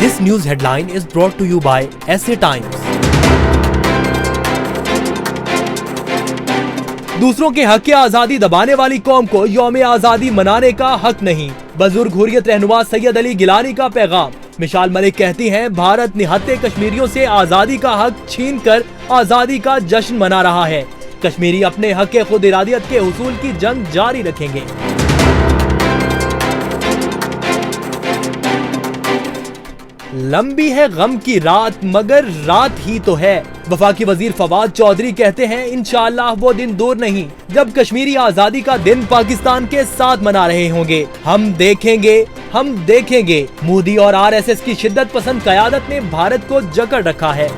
This news headline is brought to you by SA Times. दूसरों के हक की आजादी दबाने वाली कौम को यौम आजादी मनाने का हक नहीं, बुजुर्ग हुर्रियत रहनुमा सैयद अली गिलानी का पैगाम। मिसाल मलिक कहती हैं, भारत निहत्ते कश्मीरियों से आजादी का हक छीनकर आजादी का जश्न मना रहा है। कश्मीरी अपने हक के खुद इरादियत के हुसूल की जंग जारी रखेंगे। लंबी है गम की रात मगर रात ही तो है। वफाकी वजीर फवाद चौधरी कहते हैं, इंशाअल्लाह वो दिन दूर नहीं जब कश्मीरी आजादी का दिन पाकिस्तान के साथ मना रहे होंगे। हम देखेंगे। मोदी और आरएसएस की शिद्दत पसंद क़यादत ने भारत को जकड़ रखा है।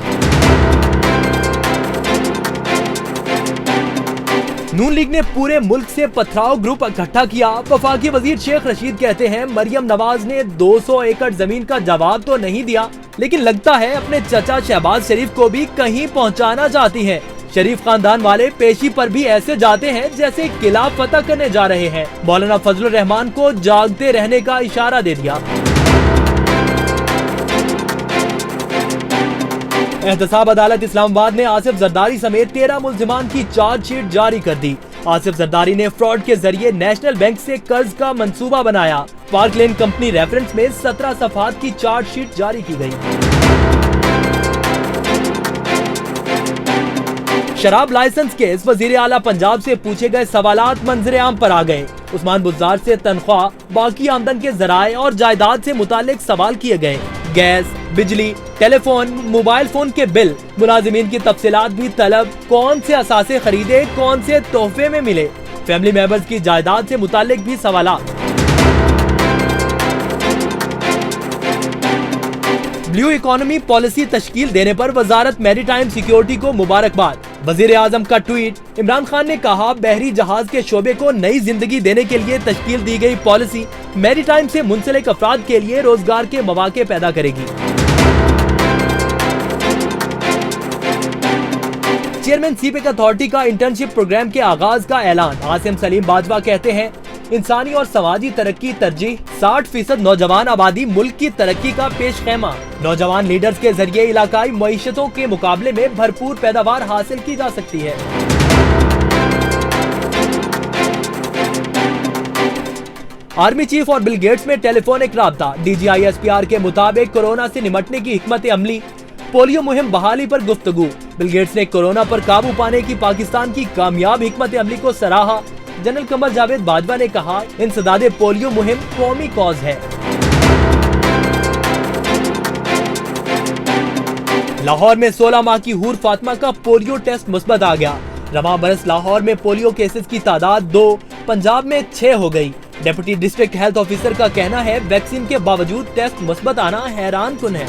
नून लीग ने पूरे मुल्क से पथराव ग्रुप इकट्ठा किया। वफाकी वजीर शेख रशीद कहते हैं, मरियम नवाज ने 200 एकड़ जमीन का जवाब तो नहीं दिया, लेकिन लगता है अपने चचा शहबाज शरीफ को भी कहीं पहुंचाना चाहती हैं। शरीफ खानदान वाले पेशी पर भी ऐसे जाते हैं जैसे किला फतह करने जा रहे हैं। मौलाना फजलुर रहमान को जागते रहने का इशारा दे दिया। एहतसाब अदालत इस्लामाबाद ने आसिफ जरदारी समेत 13 मुल्जिमान की चार्जशीट जारी कर दी। आसिफ जरदारी ने फ्रॉड के जरिए नेशनल बैंक से कर्ज का मंसूबा बनाया। पार्क लेन कंपनी रेफरेंस में 17 सफात की चार्जशीट जारी की गई। शराब लाइसेंस केस वजीर आला पंजाब से पूछे गए सवालात मंजरे आम पर आ गए। उस्मान बुज़दार से तनख्वाह, बाकी आमदन के जराए और जायदाद से मुतालिक सवाल किए गए। गैस, बिजली, टेलीफोन, मोबाइल फोन के बिल, मुलाजिमीन की तफसीलात भी तलब, कौन से असासे खरीदे, कौन से तोहफे में मिले, फैमिली मेंबर्स की जायदाद से मुतालिक भी सवालात। ब्लू इकोनॉमी पॉलिसी तश्कील देने पर वजारत मैरीटाइम सिक्योरिटी को मुबारकबाद। वजीर आजम का ट्वीट। इमरान खान ने कहा, बहरी जहाज के शोबे को नई जिंदगी देने के लिए तश्कील दी गई पॉलिसी मैरीटाइम से मुंसलिक अफराद के लिए रोजगार के मौके पैदा करेगी। चेयरमैन सीपेक अथॉरिटी का इंटर्नशिप प्रोग्राम के आगाज का ऐलान। आसिम सलीम बाजवा कहते हैं, इंसानी और समाजी तरक्की तरजीह, 60% नौजवान आबादी मुल्क की तरक्की का पेश खेमा। नौजवान लीडर्स के जरिए इलाकाई मईशतों के मुकाबले में भरपूर पैदावार हासिल की जा सकती है। आर्मी चीफ और बिल गेट्स में टेलीफोनिक राब्ता। DGISPR के मुताबिक कोरोना से निमटने की हिकमत अमली, पोलियो मुहिम बहाली पर गुफ्तगू। बिल गेट्स ने कोरोना पर काबू पाने की पाकिस्तान की कामयाब हिकमत अमली को सराहा। जनरल कमर जावेद बाजवा ने कहा, इंसदादे पोलियो मुहिम कौमी कॉज है। लाहौर में 16 माह की हूर फातिमा का पोलियो टेस्ट मुस्बत आ गया। रवां बरस लाहौर में पोलियो केसेस की तादाद 2, पंजाब में 6 हो गई। डिप्टी डिस्ट्रिक्ट हेल्थ ऑफिसर का कहना है, वैक्सीन के बावजूद टेस्ट मुस्बत आना हैरान कुन है।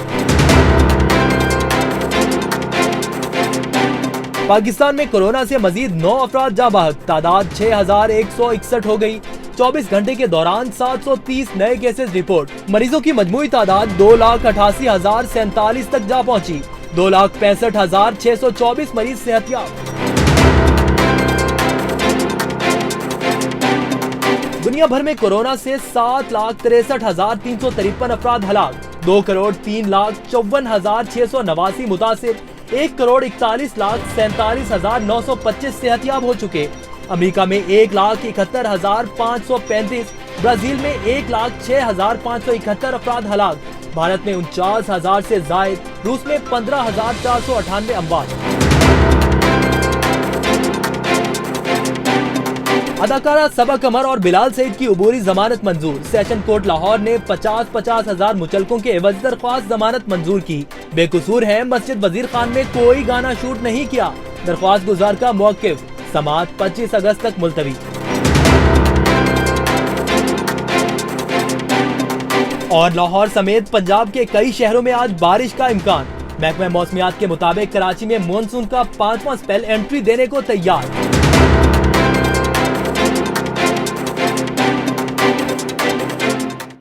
पाकिस्तान में कोरोना से मजीद 9 अफराद जाँ बहक, तादाद 6161 हो गई। 24 घंटे के दौरान 730 नए केसेस रिपोर्ट। मरीजों की मजमूई तादाद 2,88,047 तक जा पहुंची। 2,65,624 मरीज सेहतियाब। दुनिया भर में कोरोना से 7,63,353 अफराद हलाक, 2,03,54,689 मुतासिर, 1,41,47,925 सेहतियाब हो चुके। अमेरिका में 1,71,535, ब्राजील में 1,06,571 अफराद हलाक, भारत में 49,000 से जायद, रूस में 15,498 अमवात। अदाकारा सबा कमर और बिलाल सईद की अबूरी जमानत मंजूर। सेशन कोर्ट लाहौर ने 50-50 हजार मुचलकों के एवज दरख्वास्त जमानत मंजूर की। बेकसूर है, मस्जिद वजीर खान में कोई गाना शूट नहीं किया। दरख्वास्त गुजार का मौकिफ। समात 25 अगस्त तक मुलतवी। और लाहौर समेत पंजाब के कई शहरों में आज बारिश का इम्कान। महकमा मौसमियात के मुताबिक कराची में मानसून का 5वां स्पेल एंट्री देने को तैयार।